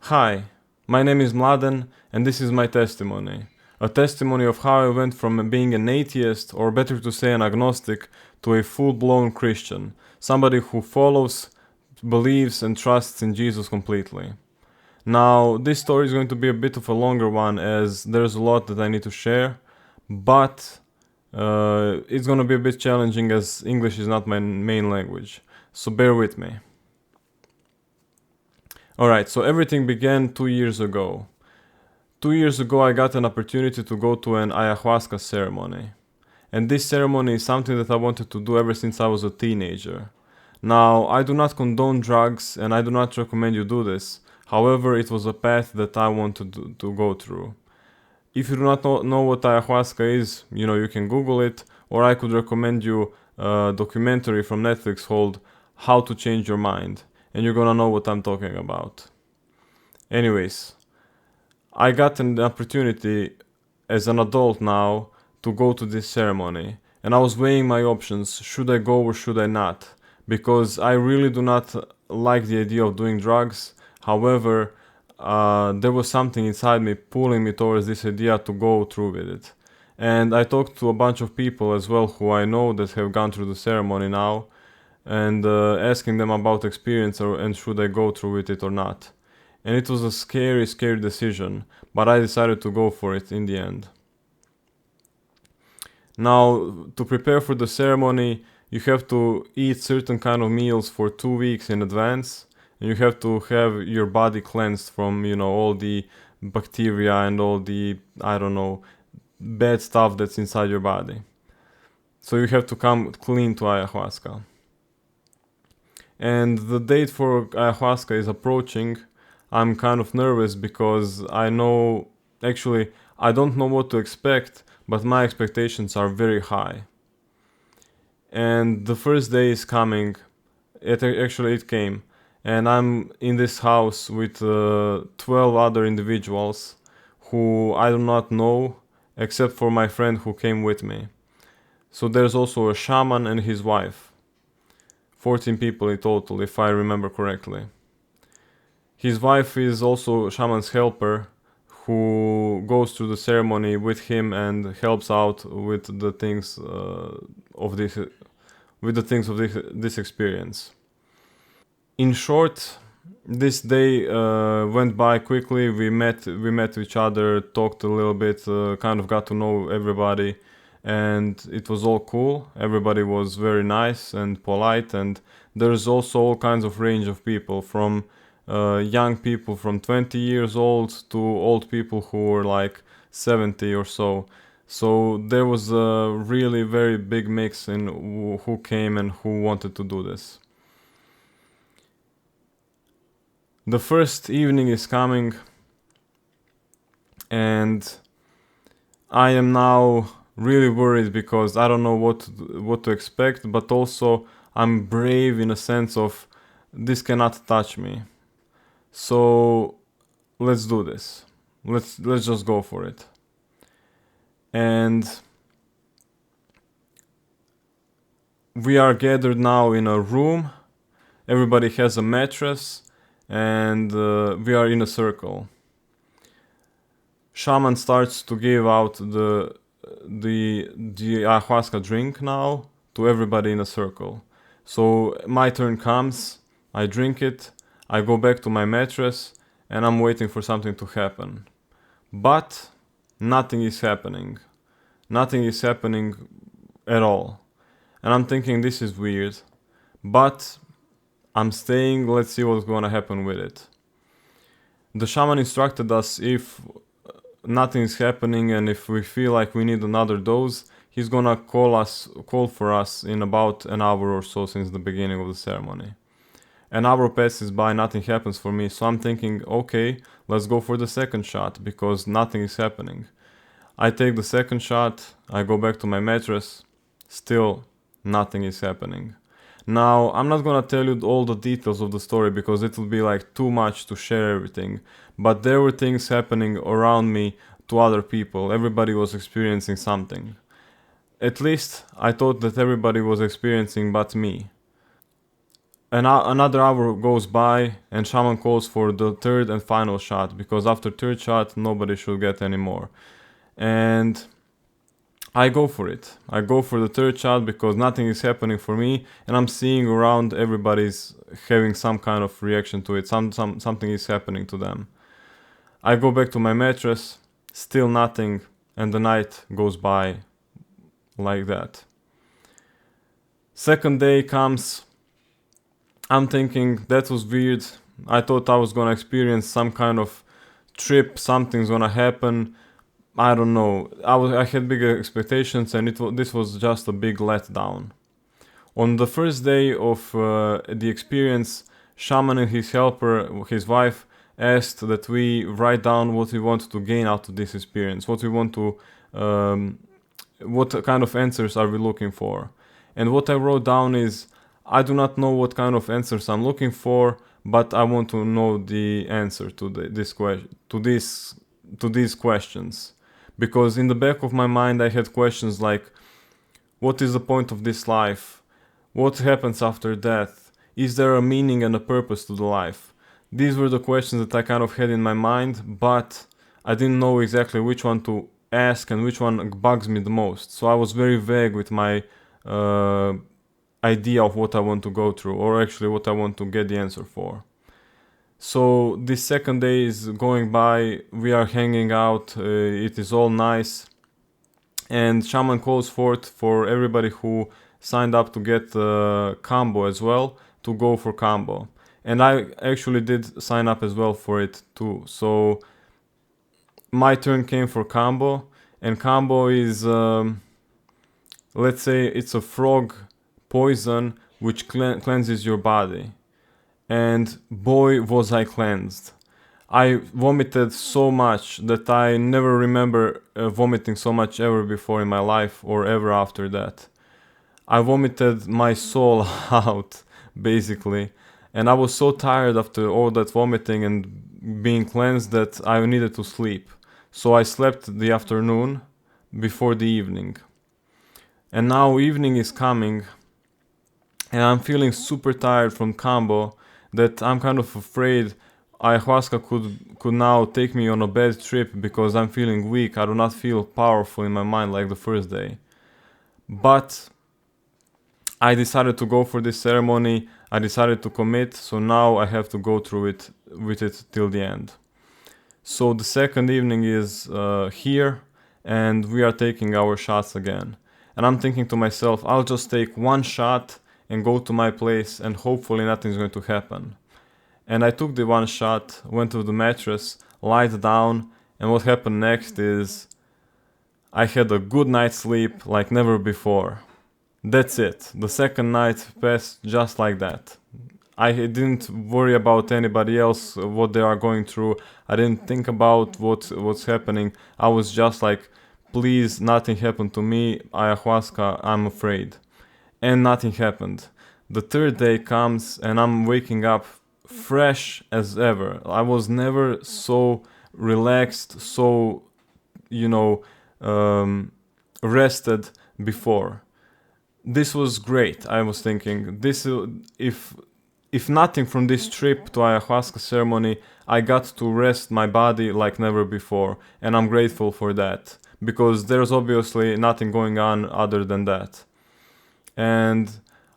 Hi, my name is Mladen, and this is my testimony. A testimony of how I went from being an atheist, or better to say an agnostic, to a full blown Christian. Somebody who follows, believes, and trusts in Jesus completely. Now, this story is going to be a bit of a longer one as there's a lot that I need to share, but it's going to be a bit challenging as English is not my main language. So bear with me. Alright, so everything began 2 years ago. 2 years ago, I got an opportunity to go to an ayahuasca ceremony. And this ceremony is something that I wanted to do ever since I was a teenager. Now, I do not condone drugs and I do not recommend you do this. However, it was a path that I wanted to go through. If you do not know what ayahuasca is, you can Google it, or I could recommend you a documentary from Netflix called How to Change Your Mind, and you're gonna know what I'm talking about. Anyways, I got an opportunity as an adult now to go to this ceremony, and I was weighing my options. Should I go or should I not? Because I really do not like the idea of doing drugs. However, there was something inside me pulling me towards this idea to go through with it. And I talked to a bunch of people as well who I know that have gone through the ceremony now, and asking them about experience and should I go through with it or not. And it was a scary, scary decision, but I decided to go for it in the end. Now, to prepare for the ceremony, you have to eat certain kind of meals for 2 weeks in advance, and you have to have your body cleansed from, all the bacteria and all the, I don't know, bad stuff that's inside your body. So you have to come clean to ayahuasca. And the date for ayahuasca is approaching. I'm kind of nervous because I don't know what to expect, but my expectations are very high. And the first day is coming. It came. And I'm in this house with 12 other individuals who I do not know except for my friend who came with me. So there's also a shaman and his wife. 14 people in total, if I remember correctly. His wife is also shaman's helper, who goes through the ceremony with him and helps out with the things of this experience. In short, this day went by quickly. We met each other, talked a little bit, kind of got to know everybody, and it was all cool. Everybody was very nice and polite, and there's also all kinds of range of people, from young people from 20 years old to old people who were like 70 or so. So there was a really very big mix in who came and who wanted to do this. The first evening is coming, and I am now really worried because I don't know what to expect, but also I'm brave in a sense of this cannot touch me. So let's do this. Let's just go for it. And we are gathered now in a room. Everybody has a mattress, and we are in a circle. Shaman starts to give out the ayahuasca drink now to everybody in a circle. So my turn comes, I drink it, I go back to my mattress, and I'm waiting for something to happen. But nothing is happening. Nothing is happening at all. And I'm thinking this is weird. But I'm staying, let's see what's gonna happen with it. The shaman instructed us if nothing is happening and if we feel like we need another dose, he's gonna call for us in about an hour or so since the beginning of the ceremony. An hour passes by, nothing happens for me, so I'm thinking, okay, let's go for the second shot because nothing is happening. I take the second shot, I go back to my mattress, still nothing is happening. Now, I'm not gonna tell you all the details of the story because it will be like too much to share everything, but there were things happening around me to other people. Everybody was experiencing something. At least I thought that everybody was experiencing but me. Another hour goes by and shaman calls for the third and final shot, because after third shot nobody should get any more. And I go for it. I go for the third shot because nothing is happening for me, and I'm seeing around everybody's having some kind of reaction to it. Something is happening to them. I go back to my mattress, still nothing, and the night goes by like that. Second day comes. I'm thinking that was weird. I thought I was gonna experience some kind of trip, something's gonna happen. I don't know. I had bigger expectations, and this was just a big letdown. On the first day of the experience, shaman and his helper, his wife, asked that we write down what we want to gain out of this experience, what we want to, what kind of answers are we looking for. And what I wrote down is, I do not know what kind of answers I'm looking for, but I want to know the answer to these questions. Because in the back of my mind I had questions like, what is the point of this life? What happens after death? Is there a meaning and a purpose to the life? These were the questions that I kind of had in my mind, but I didn't know exactly which one to ask and which one bugs me the most. So I was very vague with my idea of what I want to go through, or actually what I want to get the answer for. So this second day is going by, we are hanging out, it is all nice, and shaman calls forth for everybody who signed up to get combo as well, to go for combo. And I actually did sign up as well for it too. So my turn came for combo, and combo is, let's say it's a frog poison which cleanses your body. And boy was I cleansed. I vomited so much that I never remember vomiting so much ever before in my life or ever after that. I vomited my soul out, basically. And I was so tired after all that vomiting and being cleansed that I needed to sleep. So I slept the afternoon before the evening. And now evening is coming, and I'm feeling super tired from combo, that I'm kind of afraid ayahuasca could now take me on a bad trip, because I'm feeling weak. I do not feel powerful in my mind like the first day. But I decided to go for this ceremony. I decided to commit, so now I have to go through it with it till the end. So the second evening is here, and we are taking our shots again. And I'm thinking to myself, I'll just take one shot and go to my place, and hopefully nothing's going to happen. And I took the one shot, went to the mattress, lied down, and what happened next is I had a good night's sleep like never before. That's it. The second night passed just like that. I didn't worry about anybody else, what they are going through. I didn't think about what's happening. I was just like, please, nothing happened to me. Ayahuasca, I'm afraid. And nothing happened. The third day comes and I'm waking up fresh as ever. I was never so relaxed, so, rested before. This was great. I was thinking, if nothing from this trip to ayahuasca ceremony, I got to rest my body like never before, and I'm grateful for that, because there's obviously nothing going on other than that. And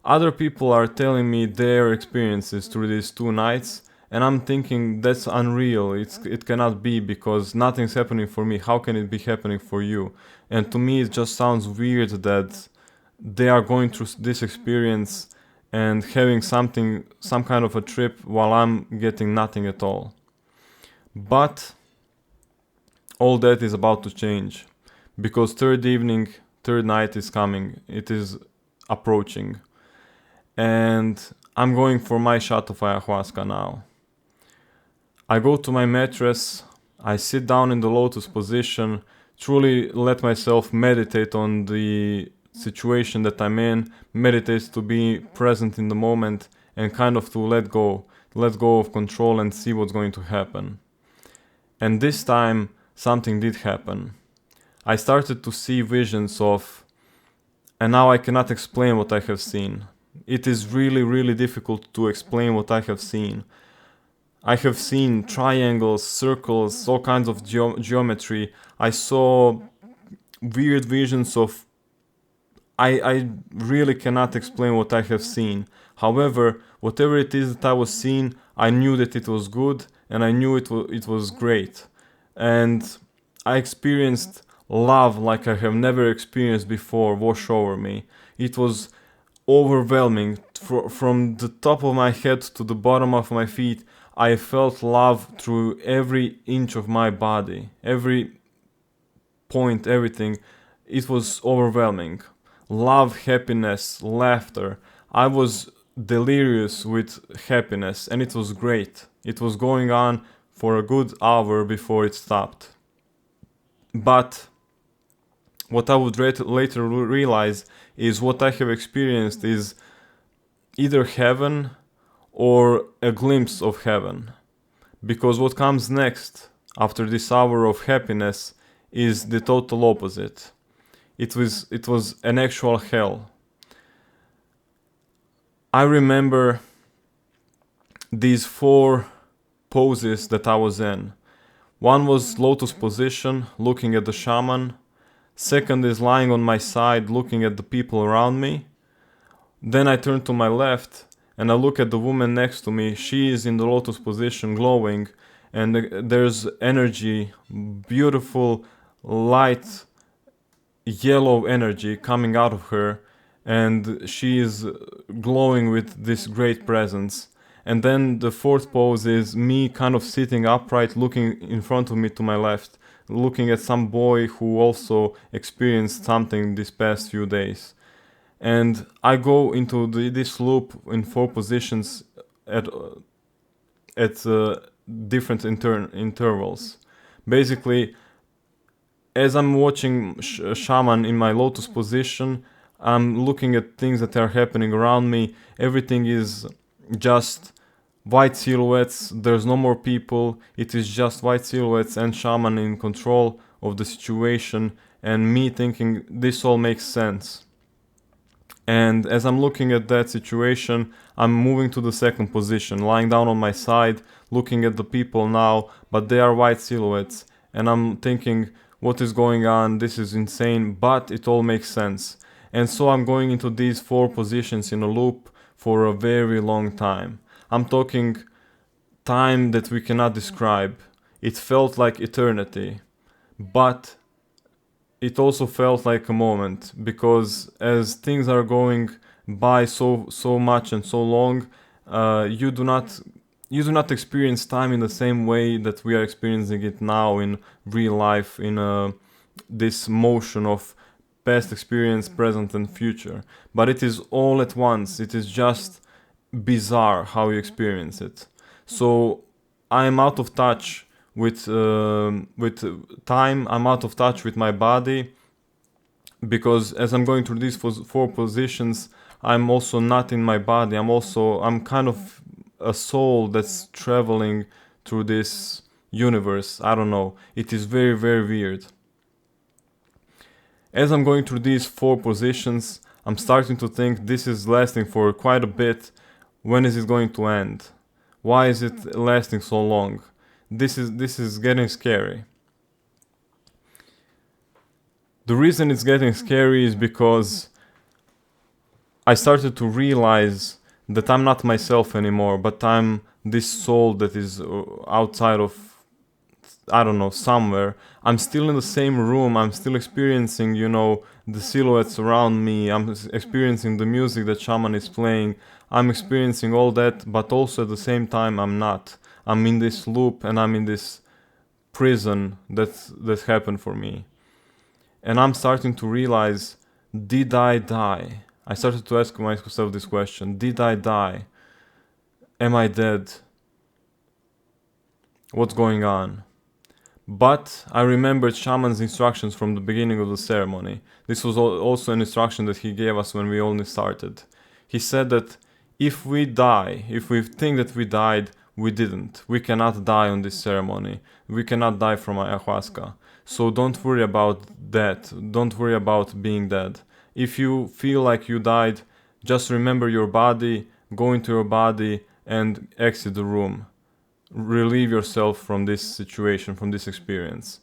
other people are telling me their experiences through these 2 nights, and I'm thinking that's unreal. It cannot be, because nothing's happening for me. How can it be happening for you? And to me it just sounds weird that they are going through this experience and having some kind of a trip, while I'm getting nothing at all. But all that is about to change, because third night is coming. It is approaching, and I'm going for my shot of ayahuasca now. I go to my mattress, I sit down in the lotus position, truly let myself meditate on the situation that I'm in, meditate to be present in the moment, and kind of to let go of control and see what's going to happen. And this time something did happen. I started to see visions of, and now I cannot explain what I have seen. It is really, really difficult to explain what I have seen. I have seen triangles, circles, all kinds of geometry. I saw weird visions of. I really cannot explain what I have seen. However, whatever it is that I was seeing, I knew that it was good and I knew it was great. And I experienced love like I have never experienced before wash over me. It was overwhelming. From the top of my head to the bottom of my feet, I felt love through every inch of my body, every point, everything. It was overwhelming. Love, happiness, laughter. I was delirious with happiness and it was great. It was going on for a good hour before it stopped. But what I would later realize is what I have experienced is either heaven or a glimpse of heaven. Because what comes next after this hour of happiness is the total opposite. It was an actual hell. I remember these 4 poses that I was in. One was lotus position, looking at the shaman. Second is lying on my side, looking at the people around me. Then I turn to my left and I look at the woman next to me. She is in the lotus position, glowing, and there's energy, beautiful light, yellow energy coming out of her, and she is glowing with this great presence. And then the 4th pose is me kind of sitting upright, looking in front of me to my left, looking at some boy who also experienced something these past few days. And I go into this loop in 4 positions at different intervals. Basically, as I'm watching shaman in my lotus position, I'm looking at things that are happening around me. Everything is just white silhouettes. There's no more people. It is just white silhouettes and shaman in control of the situation, and me thinking this all makes sense. And as I'm looking at that situation, I'm moving to the 2nd position, lying down on my side, looking at the people now, but they are white silhouettes. And I'm thinking, what is going on? This is insane, but it all makes sense. And so I'm going into these 4 positions in a loop for a very long time. I'm talking time that we cannot describe. It felt like eternity, but it also felt like a moment, because as things are going by so much and so long, you do not experience time in the same way that we are experiencing it now in real life, in this motion of past experience, present and future. But it is all at once. It is just bizarre how you experience it. So I am out of touch with time. I'm out of touch with my body, because as I'm going through these 4 positions, I'm also not in my body. I'm kind of a soul that's traveling through this universe. I don't know. It is very, very weird. As I'm going through these 4 positions, I'm starting to think this is lasting for quite a bit. When is it going to end? Why is it lasting so long? This is getting scary. The reason it's getting scary is because I started to realize that I'm not myself anymore, but I'm this soul that is outside of, I don't know, somewhere. I'm still in the same room. I'm still experiencing, the silhouettes around me. I'm experiencing the music that shaman is playing. I'm experiencing all that, but also at the same time I'm not. I'm in this loop and I'm in this prison that happened for me. And I'm starting to realize, did I die? I started to ask myself this question. Did I die? Am I dead? What's going on? But I remembered shaman's instructions from the beginning of the ceremony. This was also an instruction that he gave us when we only started. He said that if we die, if we think that we died, we didn't. We cannot die on this ceremony. We cannot die from ayahuasca. So don't worry about that. Don't worry about being dead. If you feel like you died, Just remember your body, go into your body and exit the room. Relieve yourself from this situation, from this experience.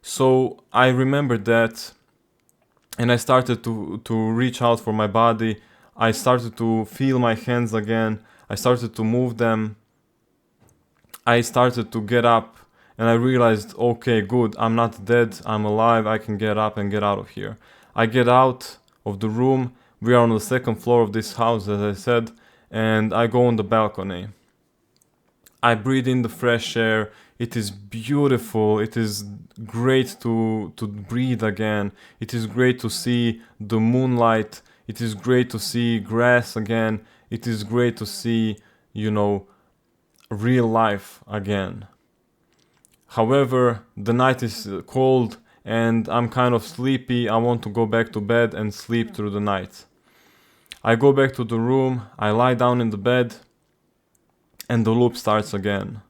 So I remembered that, and I started to reach out for my body. I started to feel my hands again. I started to move them. I started to get up, and I realized, okay, good, I'm not dead, I'm alive, I can get up and get out of here. I get out of the room. We are on the second floor of this house, as I said, and I go on the balcony. I breathe in the fresh air. It is beautiful. It is great to breathe again. It is great to see the moonlight. It is great to see grass again. It is great to see, real life again. However, the night is cold and I'm kind of sleepy. I want to go back to bed and sleep through the night. I go back to the room. I lie down in the bed, and the loop starts again.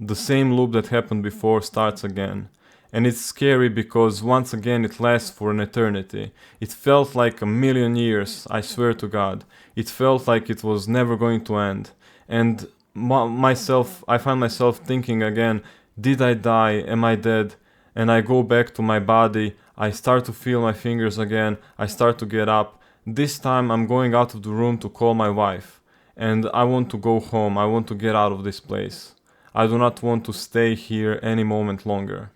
The same loop that happened before starts again. And it's scary because once again it lasts for an eternity. It felt like a million years, I swear to God. It felt like it was never going to end. And I find myself thinking again, did I die? Am I dead? And I go back to my body. I start to feel my fingers again. I start to get up. This time I'm going out of the room to call my wife. And I want to go home. I want to get out of this place. I do not want to stay here any moment longer.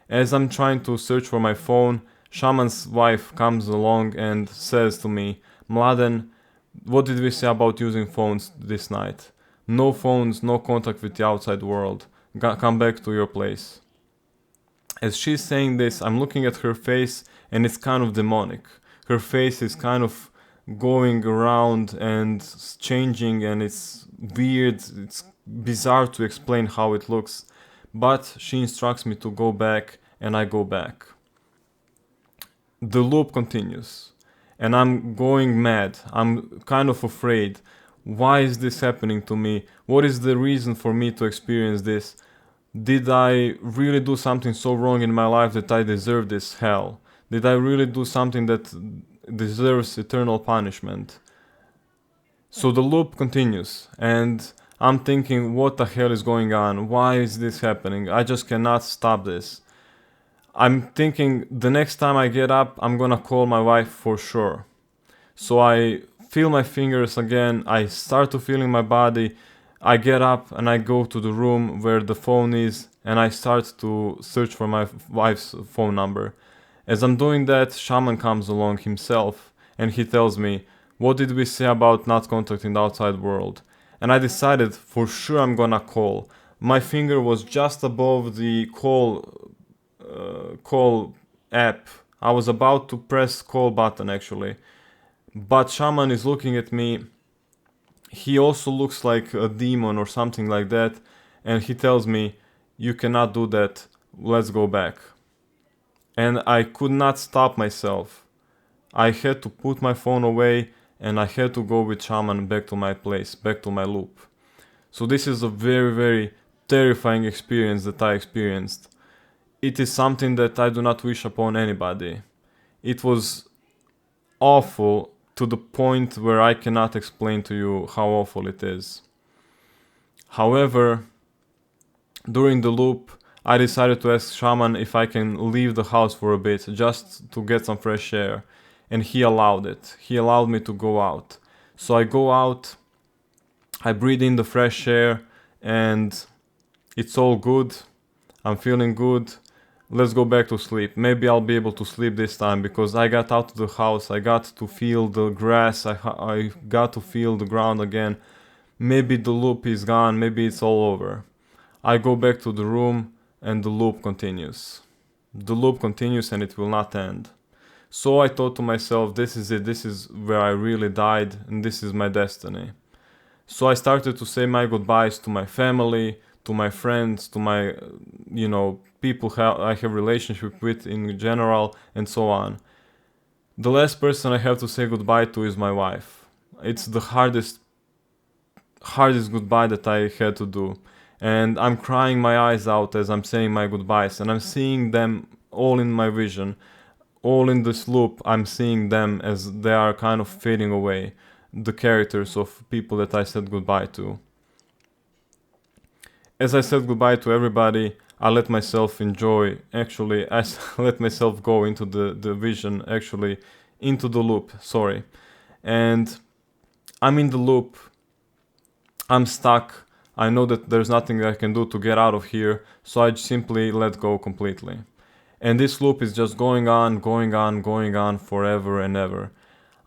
As I'm trying to search for my phone, Shaman's wife comes along and says to me, Mladen, what did we say about using phones this night? No phones, no contact with the outside world. Come back to your place. As she's saying this, I'm looking at her face and it's kind of demonic. Her face is kind of going around and changing, and it's weird. It's bizarre to explain how it looks. But she instructs me to go back, and I go back. The loop continues, and I'm going mad. I'm kind of afraid. Why is this happening to me? What is the reason for me to experience this? Did I really do something so wrong in my life that I deserve this hell? Did I really do something that deserves eternal punishment? So the loop continues, and I'm thinking, what the hell is going on? Why is this happening? I just cannot stop this. I'm thinking the next time I get up, I'm gonna call my wife for sure. So I feel my fingers again, I start to feel in my body, I get up and I go to the room where the phone is, and I start to search for my wife's phone number. As I'm doing that, Shaman comes along himself, and he tells me, what did we say about not contacting the outside world? And I decided for sure I'm gonna call. My finger was just above the call app. I was about to press call button actually. But Shaman is looking at me. He also looks like a demon or something like that. And he tells me, you cannot do that. Let's go back. And I could not stop myself. I had to put my phone away and I had to go with Shaman back to my place, back to my loop. So this is a very, very terrifying experience that I experienced. It is something that I do not wish upon anybody. It was awful to the point where I cannot explain to you how awful it is. However, during the loop, I decided to ask Shaman if I can leave the house for a bit, just to get some fresh air. And he allowed it. He allowed me to go out. So I go out, I breathe in the fresh air, and it's all good. I'm feeling good. Let's go back to sleep. Maybe I'll be able to sleep this time because I got out of the house. I got to feel the grass. I got to feel the ground again. Maybe the loop is gone. Maybe it's all over. I go back to the room and the loop continues. The loop continues and it will not end. So I thought to myself, this is it. This is where I really died and this is my destiny. So I started to say my goodbyes to my family, to my friends, to my, people I have relationship with in general, and so on. The last person I have to say goodbye to is my wife. It's the hardest goodbye that I had to do. And I'm crying my eyes out as I'm saying my goodbyes, and I'm seeing them all in my vision. All in this loop, I'm seeing them as they are kind of fading away. the characters of people that I said goodbye to. As I said goodbye to everybody, I let myself enjoy, actually, I let myself go into the vision, actually, into the loop, sorry. And I'm in the loop, I'm stuck, I know that there's nothing I can do to get out of here, so I simply let go completely. And this loop is just going on, going on, going on forever and ever.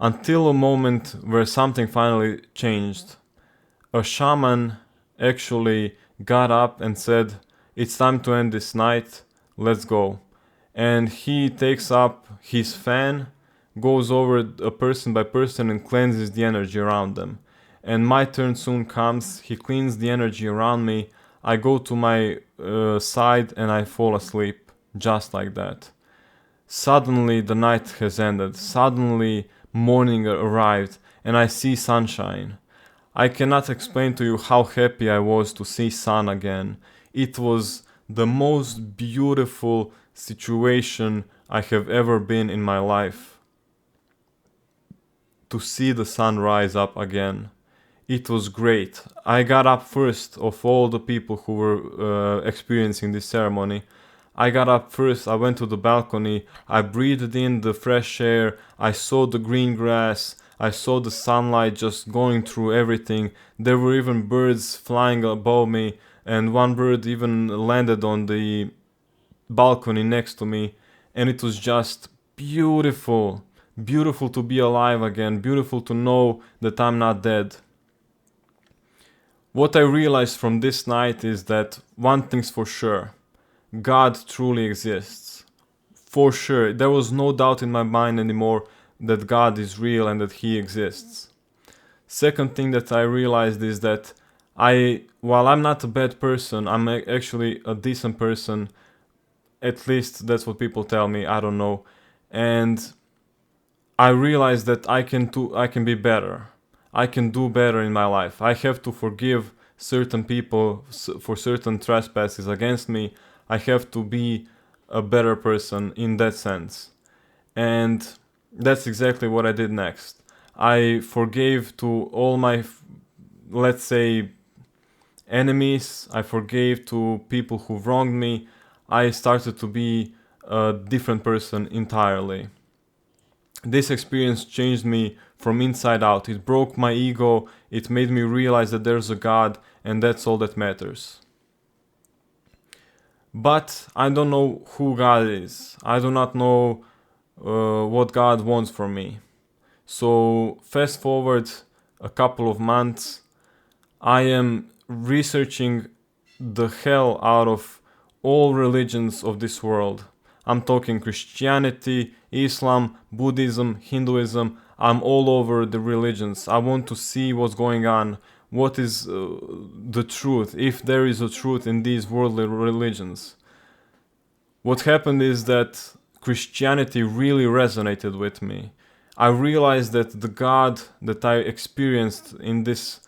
Until a moment where something finally changed. A shaman actually got up and said, "It's time to end this night, let's go." And he takes up his fan, goes over a person by person and cleanses the energy around them. And my turn soon comes, he cleans the energy around me, I go to my side and I fall asleep, just like that. Suddenly the night has ended, suddenly morning arrived and I see sunshine. I cannot explain to you how happy I was to see sun again. It was the most beautiful situation I have ever been in my life. To see the sun rise up again. It was great. I got up first of all the people who were experiencing this ceremony. I got up first, I went to the balcony, I breathed in the fresh air, I saw the green grass, I saw the sunlight just going through everything. There were even birds flying above me, and one bird even landed on the balcony next to me, and it was just beautiful. Beautiful to be alive again, beautiful to know that I'm not dead. What I realized from this night is that one thing's for sure. God truly exists. For sure, there was no doubt in my mind anymore that God is real and that He exists. Second thing that I realized is that while I'm not a bad person, I'm actually a decent person. At least that's what people tell me, I don't know. And I realized that I can be better. I can do better in my life. I have to forgive certain people for certain trespasses against me. I have to be a better person in that sense. And that's exactly what I did next. I forgave to all my, let's say, enemies. I forgave to people who wronged me. I started to be a different person entirely. This experience changed me from inside out. It broke my ego. It made me realize that there's a God, and that's all that matters. But I don't know who God is. I do not know what God wants from me. So fast forward a couple of months, I am researching the hell out of all religions of this world. I'm talking Christianity, Islam, Buddhism, Hinduism. I'm all over the religions. I want to see what's going on. What is the truth, if there is a truth in these worldly religions. What happened is that Christianity really resonated with me. I realized that the God that I experienced in this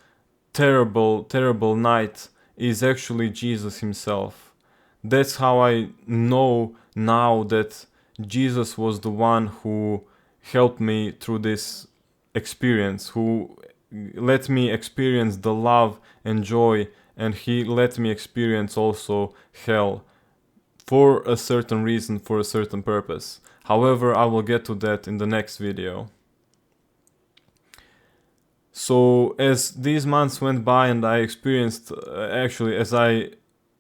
terrible, terrible night is actually Jesus Himself. That's how I know now that Jesus was the one who helped me through this experience, who let me experience the love and joy, and He let me experience also hell for a certain reason, for a certain purpose. However, I will get to that in the next video. So as these months went by and I experienced, actually as I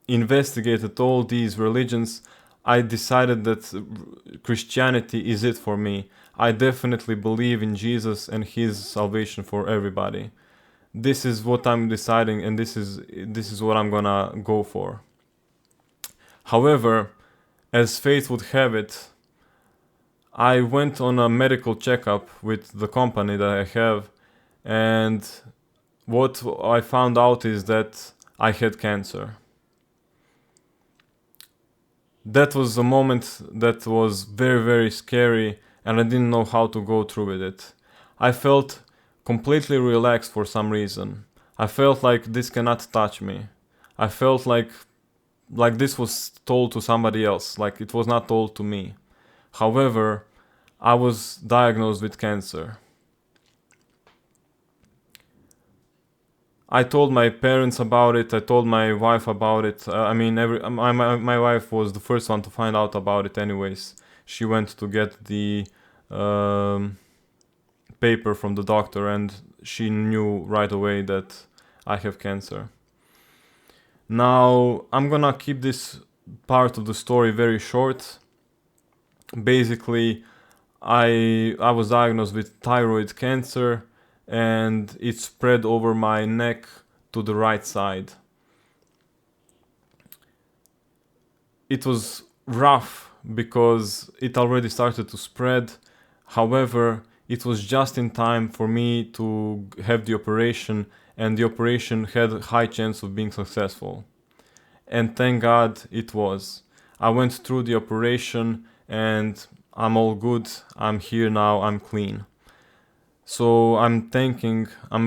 investigated all these religions, I decided that Christianity is it for me. I definitely believe in Jesus and His salvation for everybody. This is what I'm deciding, and this is what I'm gonna go for. However, as fate would have it, I went on a medical checkup with the company that I have, and what I found out is that I had cancer. That was a moment that was very, very scary, and I didn't know how to go through with it. I felt completely relaxed for some reason. I felt like this cannot touch me. I felt like this was told to somebody else, like it was not told to me. However, I was diagnosed with cancer. I told my parents about it. I told my wife about it. My wife was the first one to find out about it. Anyways, she went to get the um, paper from the doctor, and she knew right away that I have cancer. Now I'm gonna keep this part of the story very short. Basically, I was diagnosed with thyroid cancer, and it spread over my neck to the right side. It was rough because it already started to spread. However, it was just in time for me to have the operation, and the operation had a high chance of being successful. And thank God it was. I went through the operation and I'm all good. I'm here now. I'm clean. So I'm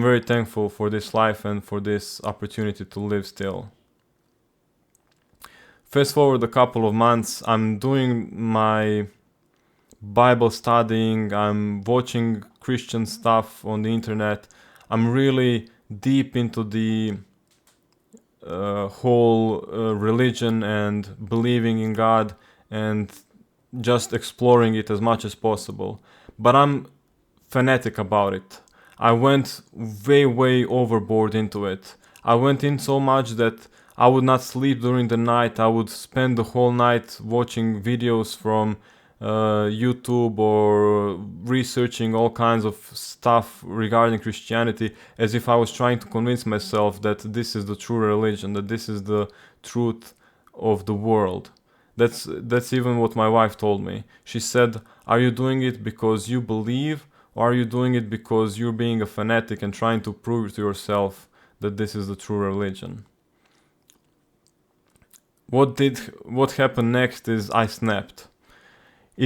very thankful for this life and for this opportunity to live still. Fast forward a couple of months, I'm doing my Bible studying, I'm watching Christian stuff on the internet. I'm really deep into the whole religion and believing in God and just exploring it as much as possible. But I'm fanatic about it. I went way overboard into it. I went in so much that I would not sleep during the night. I would spend the whole night watching videos from YouTube or researching all kinds of stuff regarding Christianity, as if I was trying to convince myself that this is the true religion, that this is the truth of the world. That's even what my wife told me. She said, "Are you doing it because you believe, or are you doing it because you're being a fanatic and trying to prove to yourself that this is the true religion?" What happened next is I snapped.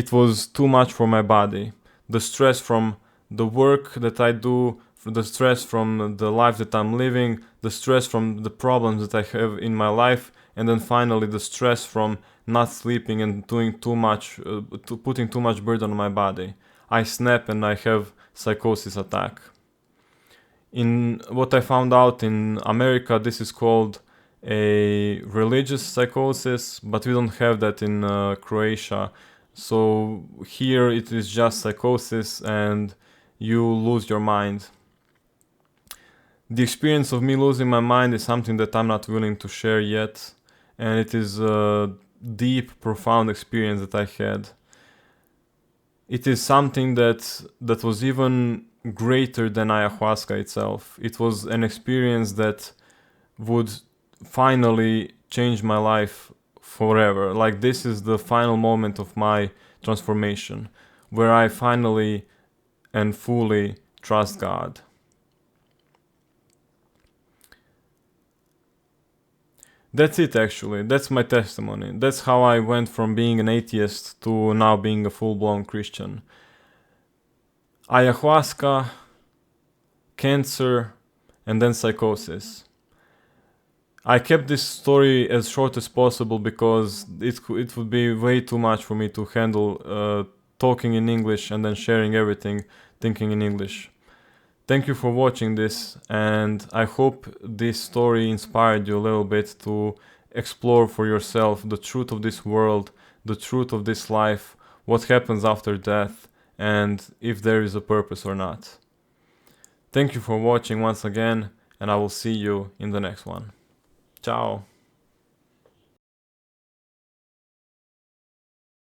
It was too much for my body. The stress from the work that I do, the stress from the life that I'm living, the stress from the problems that I have in my life, and then finally the stress from not sleeping and doing too much, putting too much burden on my body. I snap and I have psychosis attack. In what I found out in America, this is called a religious psychosis, but we don't have that in Croatia. So here it is just psychosis and you lose your mind. The experience of me losing my mind is something that I'm not willing to share yet, and it is a deep, profound experience that I had. It is something that was even greater than ayahuasca itself. It was an experience that would finally change my life forever. Like, this is the final moment of my transformation, where I finally and fully trust God. That's it, actually. That's my testimony. That's how I went from being an atheist to now being a full-blown Christian. Ayahuasca, cancer, and then psychosis. I kept this story as short as possible because it would be way too much for me to handle talking in English and then sharing everything, thinking in English. Thank you for watching this, and I hope this story inspired you a little bit to explore for yourself the truth of this world, the truth of this life, what happens after death, and if there is a purpose or not. Thank you for watching once again, and I will see you in the next one. Ciao!